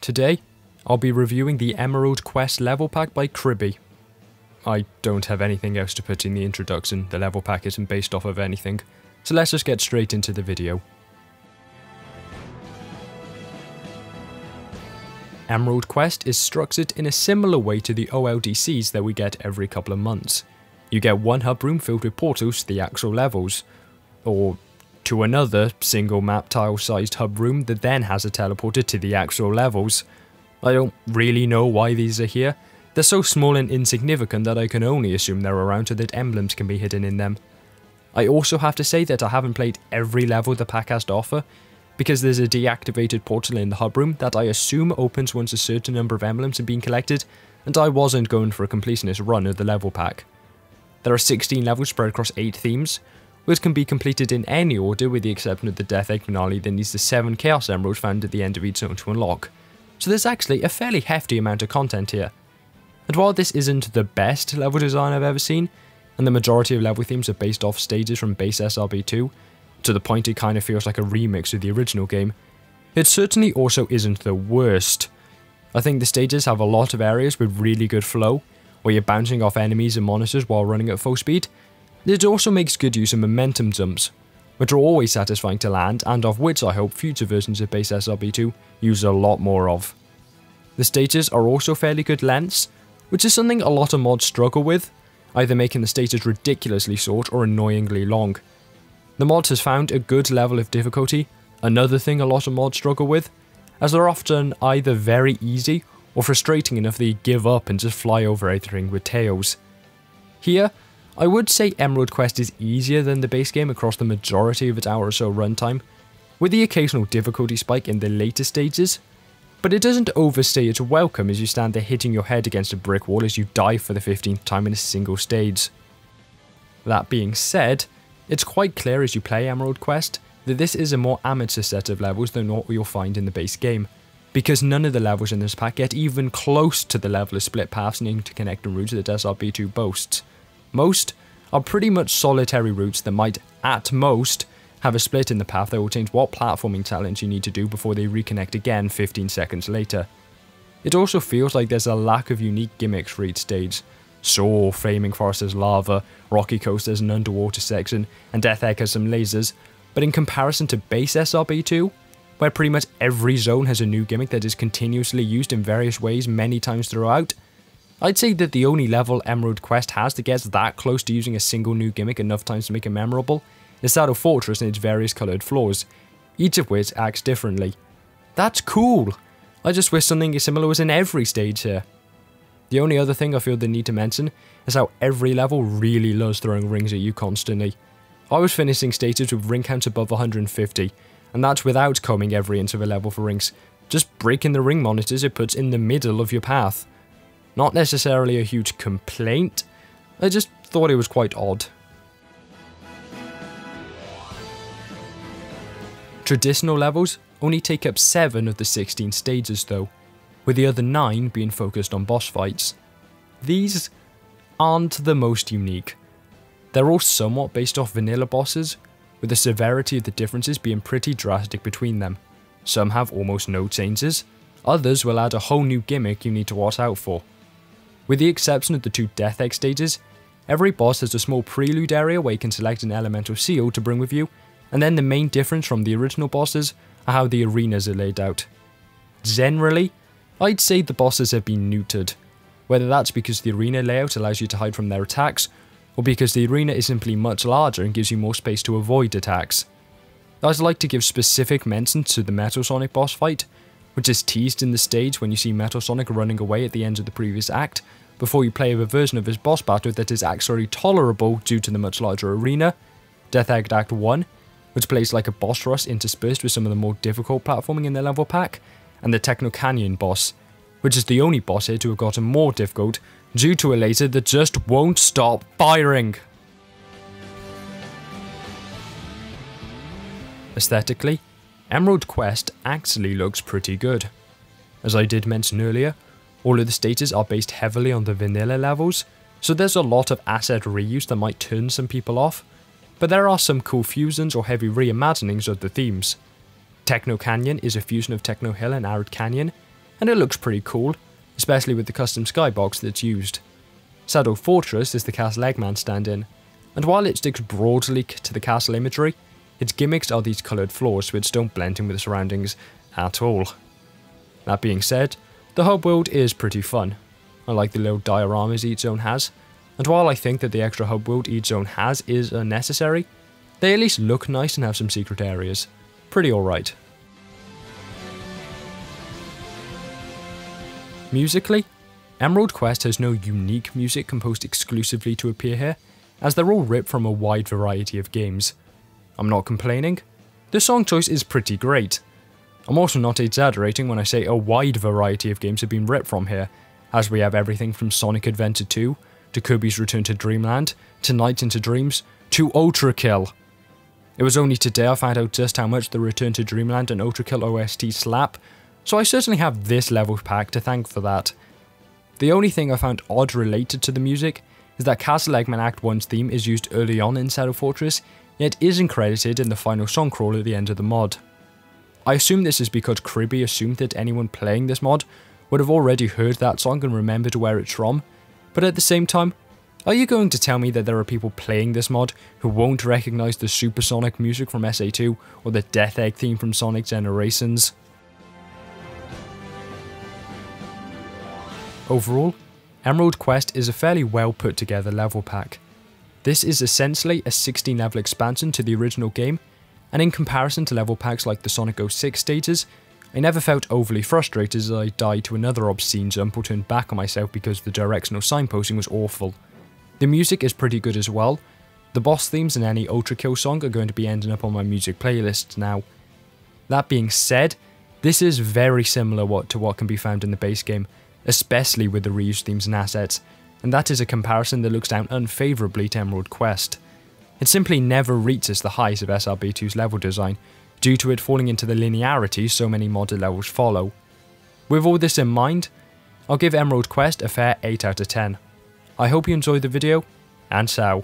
Today, I'll be reviewing the Emerald Quest level pack by Kriby. I don't have anything else to put in the introduction, the level pack isn't based off of anything, so let's just get straight into the video. Emerald Quest is structured in a similar way to the OLDCs that we get every couple of months. You get one hub room filled with portals to the actual levels, or to another single map tile sized hub room that then has a teleporter to the actual levels. I don't really know why these are here. They're so small and insignificant that I can only assume they're around so that emblems can be hidden in them. I also have to say that I haven't played every level the pack has to offer, because there's a deactivated portal in the hub room that I assume opens once a certain number of emblems have been collected, and I wasn't going for a completionist run of the level pack. There are 16 levels spread across 8 themes, which can be completed in any order with the exception of the Death Egg finale that needs the 7 Chaos Emeralds found at the end of each zone to unlock. So there's actually a fairly hefty amount of content here. And while this isn't the best level design I've ever seen, and the majority of level themes are based off stages from base SRB2, to the point it kind of feels like a remix of the original game, it certainly also isn't the worst. I think the stages have a lot of areas with really good flow, where you're bouncing off enemies and monsters while running at full speed. It also makes good use of momentum jumps, which are always satisfying to land and of which I hope future versions of base SRB2 use a lot more of. The stages are also fairly good lengths, which is something a lot of mods struggle with, either making the stages ridiculously short or annoyingly long. The mod has found a good level of difficulty, another thing a lot of mods struggle with, as they're often either very easy or frustrating enough that you give up and just fly over everything with tails. Here, I would say Emerald Quest is easier than the base game across the majority of its hour or so runtime, with the occasional difficulty spike in the later stages, but it doesn't overstay its welcome as you stand there hitting your head against a brick wall as you die for the 15th time in a single stage. That being said, it's quite clear as you play Emerald Quest that this is a more amateur set of levels than what you'll find in the base game, because none of the levels in this pack get even close to the level of split paths and interconnecting routes that SRB2 boasts. Most are pretty much solitary routes that might, at most, have a split in the path that will change what platforming talents you need to do before they reconnect again 15 seconds later. It also feels like there's a lack of unique gimmicks for each stage. So, Flaming Forest has lava, Rocky Coast has an underwater section, and Death Egg has some lasers, but in comparison to base SRB2, where pretty much every zone has a new gimmick that is continuously used in various ways many times throughout, I'd say that the only level Emerald Quest has that gets that close to using a single new gimmick enough times to make it memorable is Shadow Fortress and its various coloured floors, each of which acts differently. That's cool! I just wish something similar was in every stage here. The only other thing I feel the need to mention is how every level really loves throwing rings at you constantly. I was finishing stages with ring counts above 150, and that's without combing every inch of a level for rings, just breaking the ring monitors it puts in the middle of your path. Not necessarily a huge complaint, I just thought it was quite odd. Traditional levels only take up 7 of the 16 stages though, with the other 9 being focused on boss fights. These aren't the most unique. They're all somewhat based off vanilla bosses, with the severity of the differences being pretty drastic between them. Some have almost no changes, others will add a whole new gimmick you need to watch out for. With the exception of the 2 Death Egg stages, every boss has a small prelude area where you can select an elemental seal to bring with you, and then the main difference from the original bosses are how the arenas are laid out. Generally, I'd say the bosses have been neutered, whether that's because the arena layout allows you to hide from their attacks, or because the arena is simply much larger and gives you more space to avoid attacks. I'd like to give specific mention to the Metal Sonic boss fight, which is teased in the stage when you see Metal Sonic running away at the end of the previous act, before you play a version of his boss battle that is actually tolerable due to the much larger arena, Death Egg Act 1, which plays like a boss rush interspersed with some of the more difficult platforming in the level pack, and the Techno Canyon boss, which is the only boss here to have gotten more difficult due to a laser that just won't stop firing. Aesthetically, Emerald Quest actually looks pretty good. As I did mention earlier, all of the stages are based heavily on the vanilla levels, so there's a lot of asset reuse that might turn some people off, but there are some cool fusions or heavy reimaginings of the themes. Techno Canyon is a fusion of Techno Hill and Arid Canyon, and it looks pretty cool, especially with the custom skybox that's used. Shadow Fortress is the castle Eggman stand-in, and while it sticks broadly to the castle imagery, its gimmicks are these coloured floors which don't blend in with the surroundings at all. That being said, the hub world is pretty fun. I like the little dioramas each zone has, and while I think that the extra hub world each zone has is unnecessary, they at least look nice and have some secret areas. Pretty alright. Musically, Emerald Quest has no unique music composed exclusively to appear here, as they're all ripped from a wide variety of games. I'm not complaining, the song choice is pretty great. I'm also not exaggerating when I say a wide variety of games have been ripped from here, as we have everything from Sonic Adventure 2, to Kirby's Return to Dreamland, to Night into Dreams, to Ultra Kill. It was only today I found out just how much the Return to Dreamland and Ultra Kill OST slap, so I certainly have this level pack to thank for that. The only thing I found odd related to the music is that Castle Eggman Act 1's theme is used early on in Shadow Fortress, yet isn't credited in the final song crawl at the end of the mod. I assume this is because Kriby assumed that anyone playing this mod would have already heard that song and remembered where it's from, but at the same time, are you going to tell me that there are people playing this mod who won't recognise the Supersonic music from SA2 or the Death Egg theme from Sonic Generations? Overall, Emerald Quest is a fairly well put together level pack. This is essentially a 16 level expansion to the original game, and in comparison to level packs like the Sonic 06 stages, I never felt overly frustrated as I died to another obscene jump or turned back on myself because the directional signposting was awful. The music is pretty good as well. The boss themes and any Ultra Kill song are going to be ending up on my music playlists now. That being said, this is very similar to what can be found in the base game, especially with the reused themes and assets, and that is a comparison that looks down unfavourably to Emerald Quest. It simply never reaches the height of SRB2's level design, due to it falling into the linearity so many modded levels follow. With all this in mind, I'll give Emerald Quest a fair 8 out of 10. I hope you enjoyed the video, and ciao.